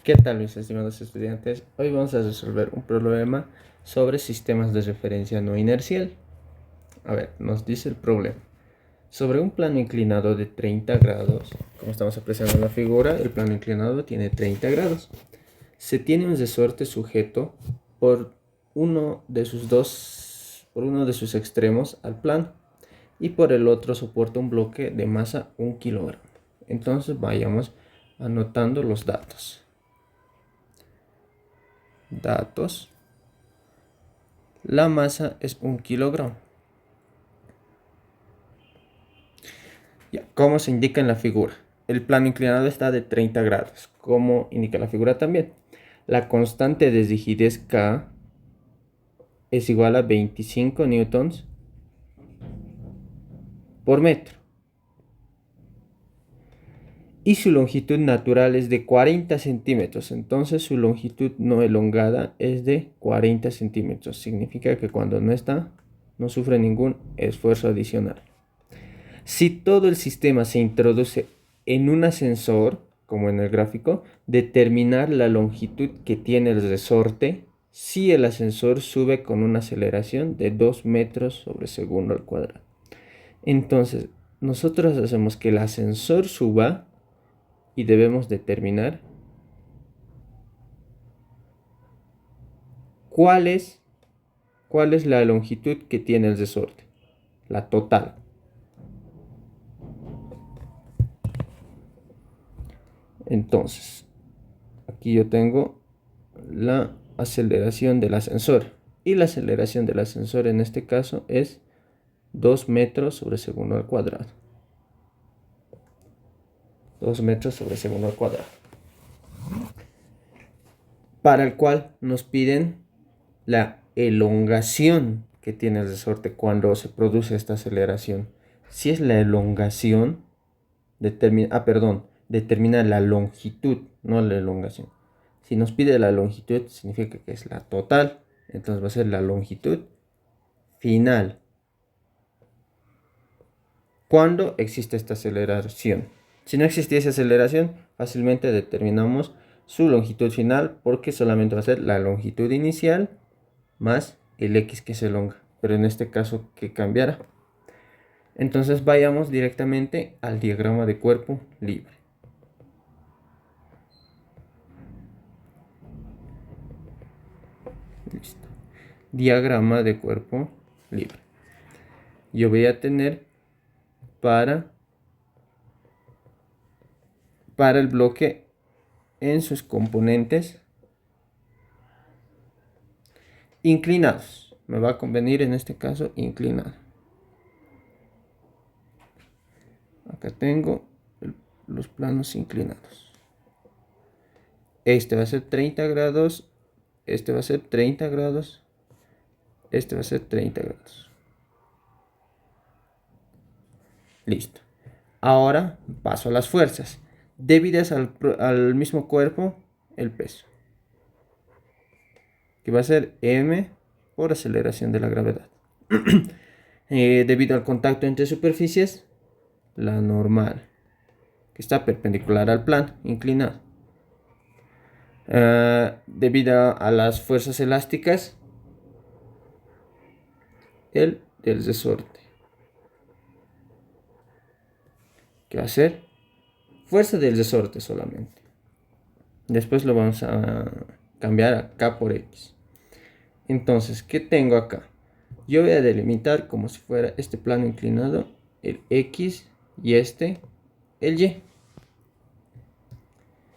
¿Qué tal, mis estimados estudiantes? Hoy vamos a resolver un problema sobre sistemas de referencia no inercial. A ver, nos dice el problema. Sobre un plano inclinado de 30 grados, como estamos apreciando en la figura, el plano inclinado tiene 30 grados. Se tiene un resorte sujeto por uno de sus extremos al plano y por el otro soporta un bloque de masa 1 kilogramo. Entonces vayamos anotando los datos. La masa es 1 kilogramo. Como se indica en la figura, el plano inclinado está de 30 grados, como indica la figura también. La constante de rigidez K es igual a 25 newtons por metro. Y su longitud natural es de 40 centímetros. Entonces su longitud no elongada es de 40 centímetros. Significa que cuando no está, no sufre ningún esfuerzo adicional. Si todo el sistema se introduce en un ascensor, como en el gráfico, determinar la longitud que tiene el resorte si el ascensor sube con una aceleración de 2 metros sobre segundo al cuadrado. Entonces, nosotros hacemos que el ascensor suba y debemos determinar cuál es la longitud que tiene el resorte, la total. Entonces, aquí yo tengo la aceleración del ascensor. Y la aceleración del ascensor en este caso es 2 metros sobre segundo al cuadrado. 2 metros sobre segundo al cuadrado. Para el cual nos piden la elongación que tiene el resorte cuando se produce esta aceleración. Si es la elongación, determina la longitud, no la elongación. Si nos pide la longitud, significa que es la total. Entonces va a ser la longitud final. ¿Cuándo existe esta aceleración? Si no existiese aceleración, fácilmente determinamos su longitud final porque solamente va a ser la longitud inicial más el X que se elonga. Pero en este caso, ¿qué cambiará? Entonces vayamos directamente al diagrama de cuerpo libre. Listo. Diagrama de cuerpo libre. Yo voy a tener para el bloque en sus componentes inclinados. Me va a convenir en este caso inclinado. Acá tengo los planos inclinados. Este va a ser 30 grados. Este va a ser 30 grados. Este va a ser 30 grados. Listo. Ahora paso a las fuerzas. Debidas al mismo cuerpo, el peso. Que va a ser M por aceleración de la gravedad. Debido al contacto entre superficies, la normal, que está perpendicular al plano, inclinado. Debido a las fuerzas elásticas, el del resorte, que va a ser fuerza del resorte solamente. Después lo vamos a cambiar a K por X. Entonces, ¿qué tengo acá? Yo voy a delimitar como si fuera este plano inclinado, el X y este, el Y.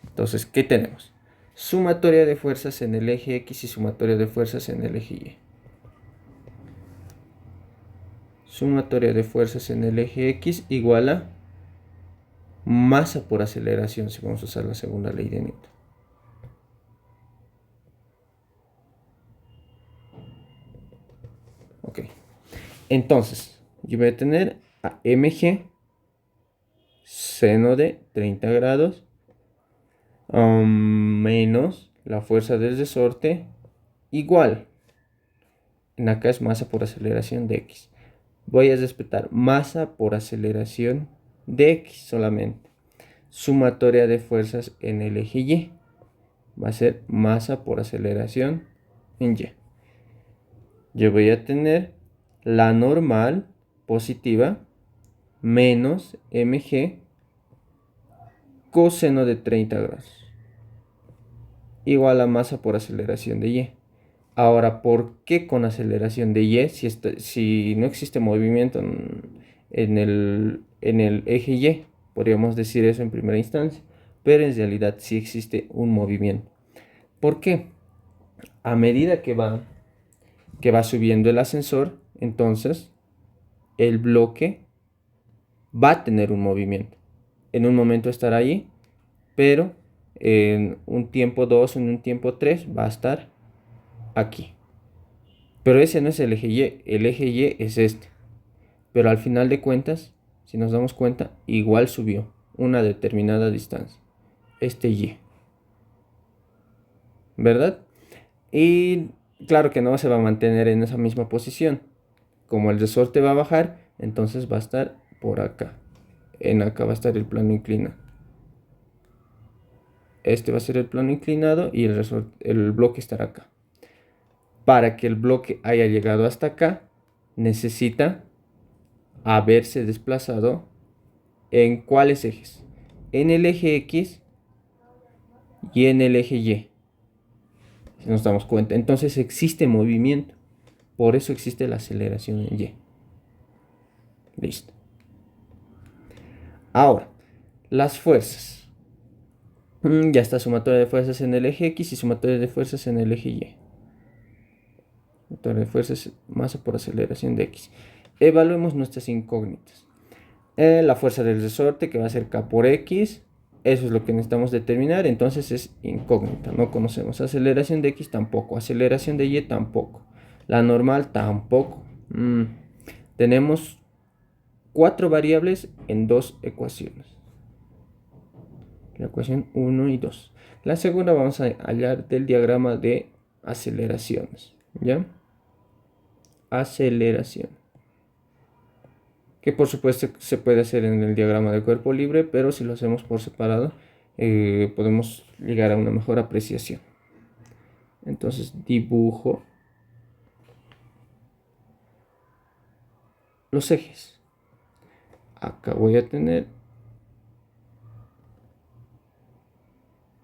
Entonces, ¿qué tenemos? Sumatoria de fuerzas en el eje X y sumatoria de fuerzas en el eje Y. Sumatoria de fuerzas en el eje X igual a masa por aceleración, si vamos a usar la segunda ley de Newton. Ok. Entonces, yo voy a tener a mg seno de 30 grados menos la fuerza del resorte igual. En acá es masa por aceleración de X. Voy a respetar masa por aceleración de X solamente. Sumatoria de fuerzas en el eje Y va a ser masa por aceleración en Y. Yo voy a tener la normal positiva menos mg coseno de 30 grados igual a masa por aceleración de Y. Ahora, ¿por qué con aceleración de Y si no existe movimiento en el eje Y? Podríamos decir eso en primera instancia, pero en realidad sí existe un movimiento. ¿Por qué? A medida que va subiendo el ascensor, entonces el bloque va a tener un movimiento. En un momento estará allí, pero en un tiempo 2, en un tiempo 3 va a estar aquí. Pero ese no es el eje Y, el eje Y es este. Pero al final de cuentas, si nos damos cuenta, igual subió una determinada distancia. Este Y. ¿Verdad? Y claro que no se va a mantener en esa misma posición. Como el resorte va a bajar, entonces va a estar por acá. En acá va a estar el plano inclinado. Este va a ser el plano inclinado y el bloque estará acá. Para que el bloque haya llegado hasta acá, necesita haberse desplazado en cuáles ejes. En el eje X y en el eje Y. Si nos damos cuenta. Entonces existe movimiento. Por eso existe la aceleración en Y. Listo. Ahora, las fuerzas. Ya está sumatoria de fuerzas en el eje X y sumatoria de fuerzas en el eje Y. Sumatoria de fuerzas, masa por aceleración de X. Evaluemos nuestras incógnitas. La fuerza del resorte, que va a ser K por X. Eso es lo que necesitamos determinar. Entonces es incógnita. No conocemos. Aceleración de X tampoco. Aceleración de Y tampoco. La normal tampoco. Tenemos 4 variables en 2 ecuaciones. La ecuación 1 y 2. La segunda vamos a hallar del diagrama de aceleraciones. ¿Ya? Aceleración. Que por supuesto se puede hacer en el diagrama de cuerpo libre, pero si lo hacemos por separado, podemos llegar a una mejor apreciación. Entonces dibujo los ejes. Acá voy a tener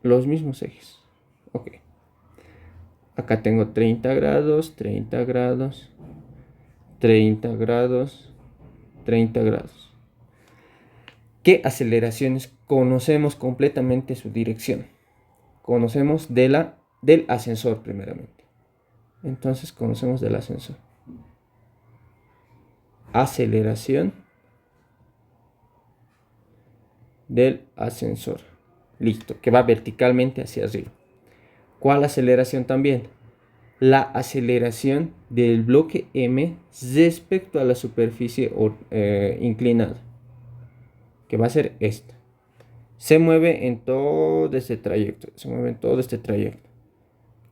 los mismos ejes. Ok. Acá tengo 30 grados, 30 grados, 30 grados, 30 grados. ¿Qué aceleraciones conocemos completamente su dirección? Conocemos del ascensor primeramente. Entonces conocemos del ascensor. Aceleración del ascensor. Listo, que va verticalmente hacia arriba. ¿Cuál aceleración también? La aceleración del bloque M respecto a la superficie inclinada, que va a ser esta. Se mueve en todo este trayecto,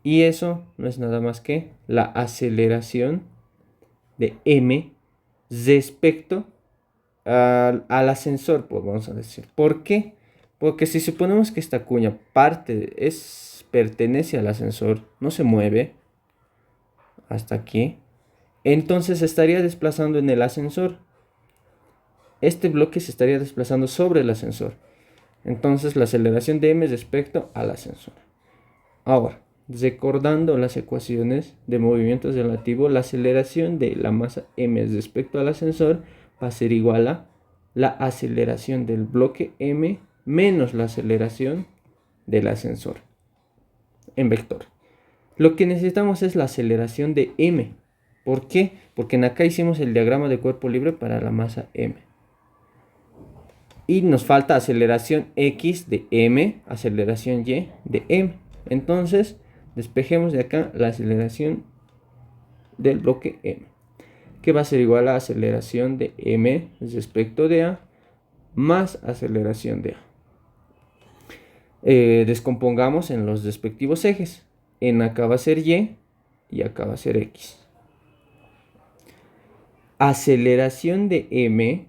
Y eso no es nada más que la aceleración de M respecto al ascensor, pues vamos a decir. ¿Por qué? Porque si suponemos que esta cuña pertenece al ascensor, no se mueve hasta aquí, entonces se estaría desplazando en el ascensor. Este bloque se estaría desplazando sobre el ascensor. Entonces la aceleración de M respecto al ascensor. Ahora, recordando las ecuaciones de movimiento relativo, la aceleración de la masa M respecto al ascensor va a ser igual a la aceleración del bloque M menos la aceleración del ascensor en vector. Lo que necesitamos es la aceleración de M. ¿Por qué? Porque en acá hicimos el diagrama de cuerpo libre para la masa M. Y nos falta aceleración X de M, aceleración Y de M. Entonces, despejemos de acá la aceleración del bloque M, que va a ser igual a aceleración de M respecto de A más aceleración de A. Descompongamos en los respectivos ejes. En acá va a ser y acá va a ser X. Aceleración de M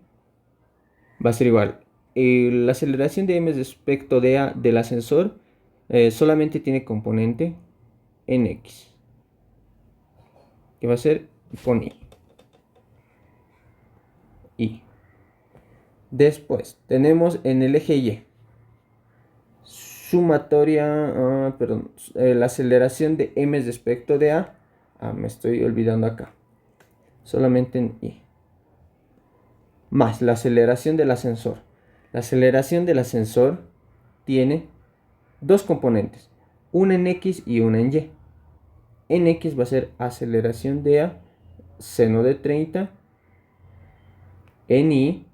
va a ser igual. La aceleración de M respecto de A del ascensor solamente tiene componente en X, que va a ser con Y. Después tenemos en el eje Y sumatoria, la aceleración de m respecto de a. Me estoy olvidando acá. Solamente en Y. Más la aceleración del ascensor. La aceleración del ascensor tiene dos componentes, una en X y una en Y. En X va a ser aceleración de a seno de 30, en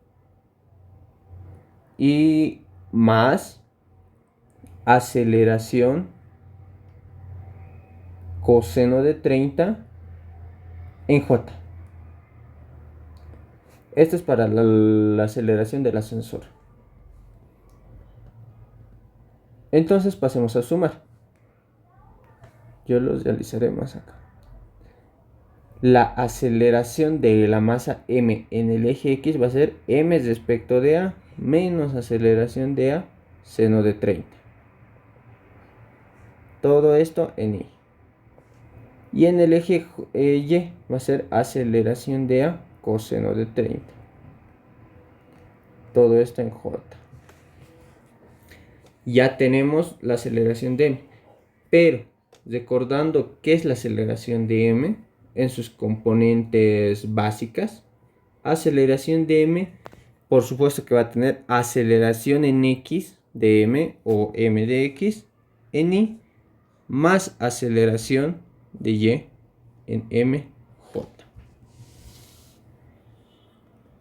y más aceleración coseno de 30 en J. Esto es para la aceleración del ascensor. Entonces pasemos a sumar. Yo los realizaré más acá. La aceleración de la masa m en el eje X va a ser m respecto de a menos aceleración de a seno de 30. Todo esto en Y. Y en el eje Y va a ser aceleración de a coseno de 30. Todo esto en J. Ya tenemos la aceleración de m. Pero recordando qué es la aceleración de m en sus componentes básicas, aceleración de m, por supuesto que va a tener aceleración en x de m o m de x en y más aceleración de y en mj.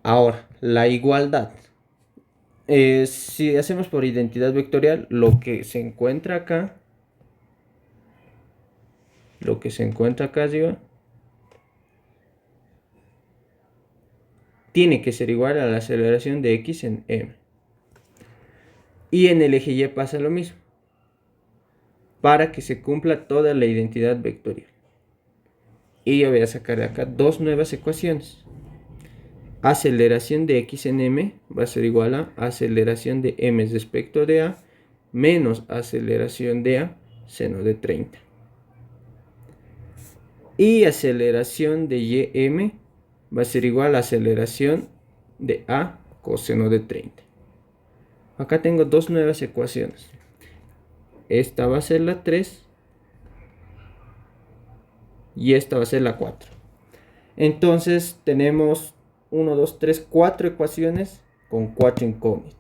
Ahora, la igualdad. Si hacemos por identidad vectorial, lo que se encuentra acá arriba tiene que ser igual a la aceleración de x en m. Y en el eje Y pasa lo mismo, para que se cumpla toda la identidad vectorial. Y yo voy a sacar de acá dos nuevas ecuaciones. Aceleración de x en m va a ser igual a aceleración de m respecto de a menos aceleración de a seno de 30. Y aceleración de ym va a ser igual a aceleración de a coseno de 30. Acá tengo dos nuevas ecuaciones. Esta va a ser la 3 y esta va a ser la 4. Entonces tenemos 1, 2, 3, 4 ecuaciones con 4 incógnitas.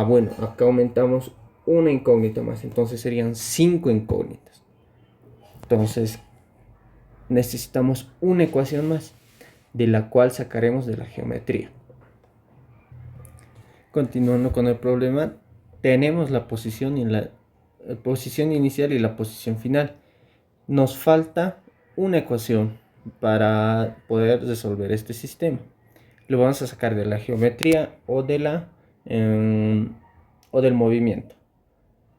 Bueno, acá aumentamos una incógnita más, entonces serían 5 incógnitas. Entonces necesitamos una ecuación más, de la cual sacaremos de la geometría. Continuando con el problema, tenemos la posición inicial y la posición final. Nos falta una ecuación para poder resolver este sistema. Lo vamos a sacar de la geometría o del movimiento.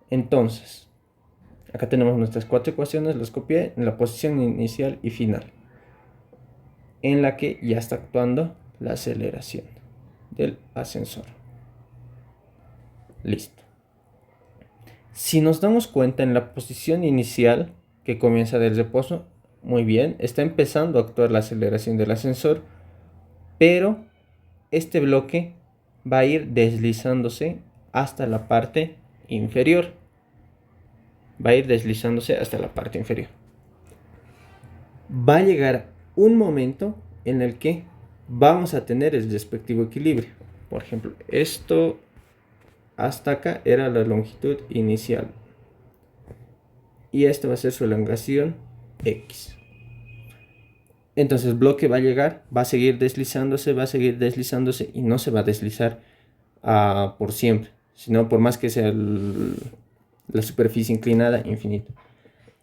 Entonces, acá tenemos nuestras 4 ecuaciones, las copié en la posición inicial y final, en la que ya está actuando la aceleración del ascensor. Listo. Si nos damos cuenta en la posición inicial, que comienza del reposo, muy bien, está empezando a actuar la aceleración del ascensor, pero este bloque va a ir deslizándose hasta la parte inferior. Va a ir deslizándose hasta la parte inferior. Va a llegar un momento en el que vamos a tener el respectivo equilibrio. Por ejemplo, esto hasta acá era la longitud inicial. Y esta va a ser su elongación X. Entonces el bloque va a llegar, va a seguir deslizándose y no se va a deslizar por siempre, sino por más que sea la superficie inclinada infinita,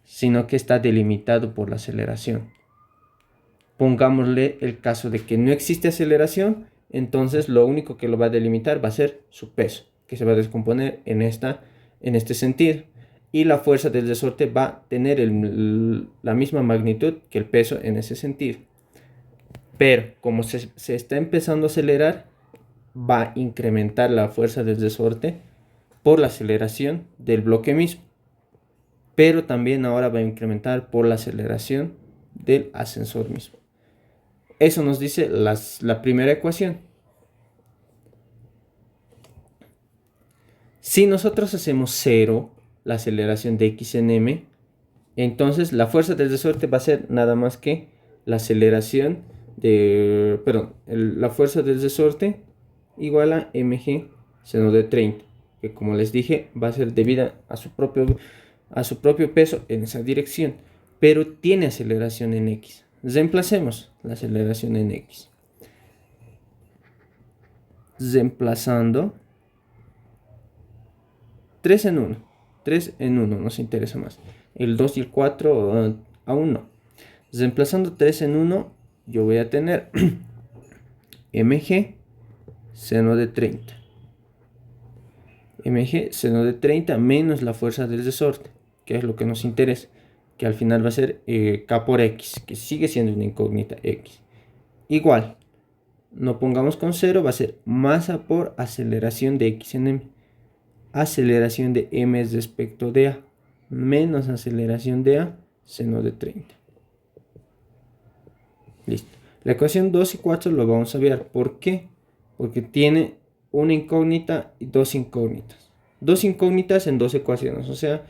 sino que está delimitado por la aceleración. Pongámosle el caso de que no existe aceleración, entonces lo único que lo va a delimitar va a ser su peso, que se va a descomponer en este sentido. Y la fuerza del resorte va a tener la misma magnitud que el peso en ese sentido. Pero como se está empezando a acelerar, va a incrementar la fuerza del resorte por la aceleración del bloque mismo. pero también ahora va a incrementar por la aceleración del ascensor mismo. Eso nos dice la primera ecuación. Si nosotros hacemos 0, la aceleración de x en m, entonces la fuerza del resorte va a ser nada más que la aceleración la fuerza del resorte igual a mg seno de 30, que como les dije va a ser debida a su propio peso en esa dirección, pero tiene aceleración en x. Reemplacemos la aceleración en x. Reemplazando 3 en 1. 3 en 1 nos interesa más. El 2 y el 4 aún no. Reemplazando 3 en 1, yo voy a tener mg seno de 30. mg seno de 30 menos la fuerza del resorte, que es lo que nos interesa, que al final va a ser k por x, que sigue siendo una incógnita x. Igual, no pongamos con 0, va a ser masa por aceleración de x en m. Aceleración de m respecto de a, menos aceleración de a seno de 30. Listo. La ecuación 2 y 4 lo vamos a ver. ¿Por qué? Porque tiene una incógnita y dos incógnitas. Dos incógnitas en dos ecuaciones. O sea,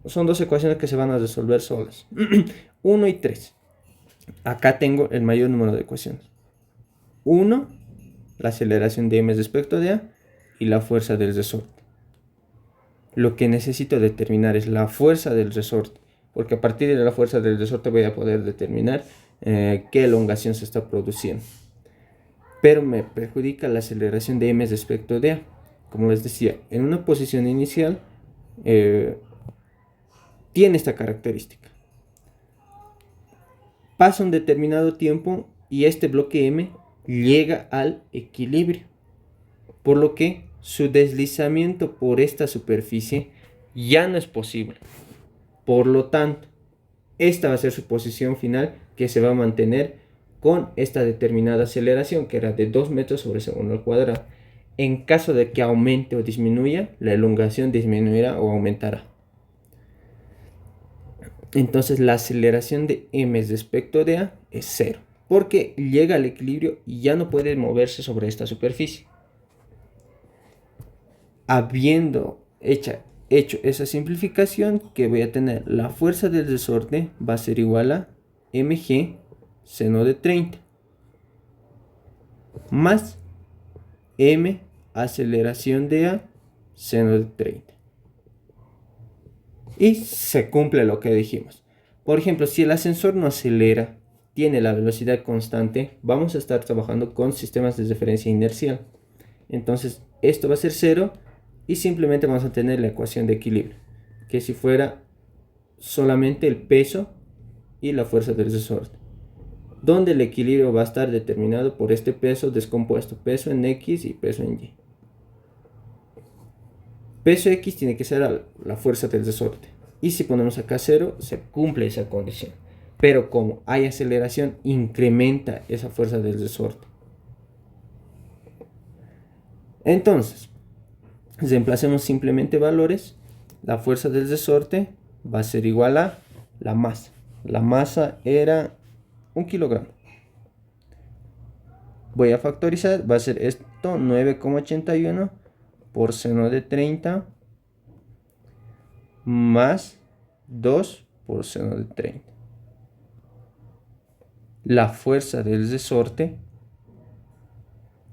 son dos ecuaciones que se van a resolver solas. 1 y 3. Acá tengo el mayor número de ecuaciones. 1, la aceleración de m respecto de a y la fuerza del resorte. Lo que necesito determinar es la fuerza del resorte, porque a partir de la fuerza del resorte voy a poder determinar qué elongación se está produciendo. Pero me perjudica la aceleración de m respecto de a. Como les decía, en una posición inicial tiene esta característica. Pasa un determinado tiempo y este bloque m llega al equilibrio, por lo que su deslizamiento por esta superficie ya no es posible. Por lo tanto, esta va a ser su posición final, que se va a mantener con esta determinada aceleración, que era de 2 metros sobre segundo al cuadrado. En caso de que aumente o disminuya, la elongación disminuirá o aumentará. Entonces la aceleración de m respecto de a es 0, porque llega al equilibrio y ya no puede moverse sobre esta superficie. Habiendo hecho esa simplificación, que voy a tener la fuerza del resorte va a ser igual a mg seno de 30 más m aceleración de a seno de 30. Y se cumple lo que dijimos. Por ejemplo, si el ascensor no acelera, tiene la velocidad constante, vamos a estar trabajando con sistemas de referencia inercial. Entonces esto va a ser 0 y simplemente vamos a tener la ecuación de equilibrio, que si fuera solamente el peso y la fuerza del resorte, donde el equilibrio va a estar determinado por este peso descompuesto, peso en x y peso en y. Peso x tiene que ser la fuerza del resorte, y si ponemos acá 0, se cumple esa condición. Pero como hay aceleración, incrementa esa fuerza del resorte. Entonces, reemplacemos simplemente valores. La fuerza del resorte va a ser igual a la masa. La masa era 1 kilogramo. Voy a factorizar, va a ser esto 9,81 por seno de 30 más 2 por seno de 30. La fuerza del resorte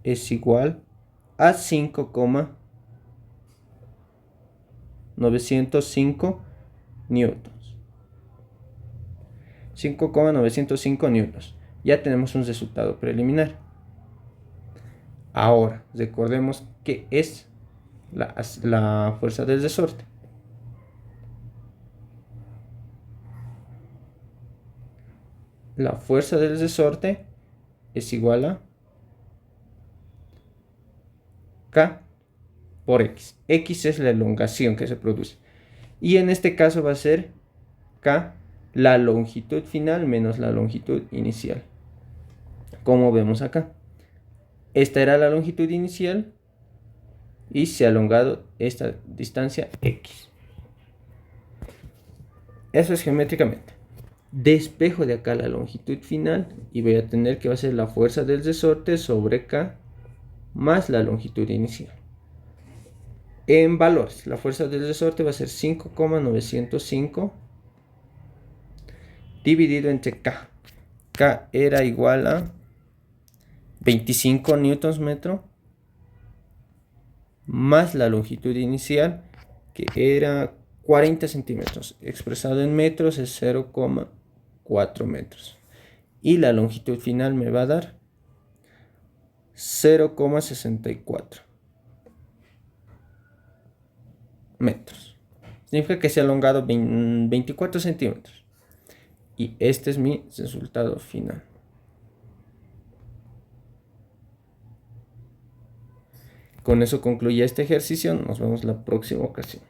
es igual a 5,905 newtons. 5,905 newtons. Ya tenemos un resultado preliminar. Ahora, recordemos qué es la fuerza del resorte. La fuerza del resorte es igual a K por X. X es la elongación que se produce. Y en este caso va a ser K, la longitud final menos la longitud inicial. Como vemos acá. Esta era la longitud inicial y se ha elongado esta distancia X. Eso es geométricamente. Despejo de acá la longitud final y voy a tener que va a ser la fuerza del resorte sobre K más la longitud inicial. En valores, la fuerza del resorte va a ser 5,905 dividido entre K. K era igual a 25 newtons metro más la longitud inicial, que era 40 centímetros. Expresado en metros es 0,4 metros. Y la longitud final me va a dar 0,64 metros. Significa que se ha elongado 24 centímetros. Y este es mi resultado final. Con eso concluye este ejercicio. Nos vemos la próxima ocasión.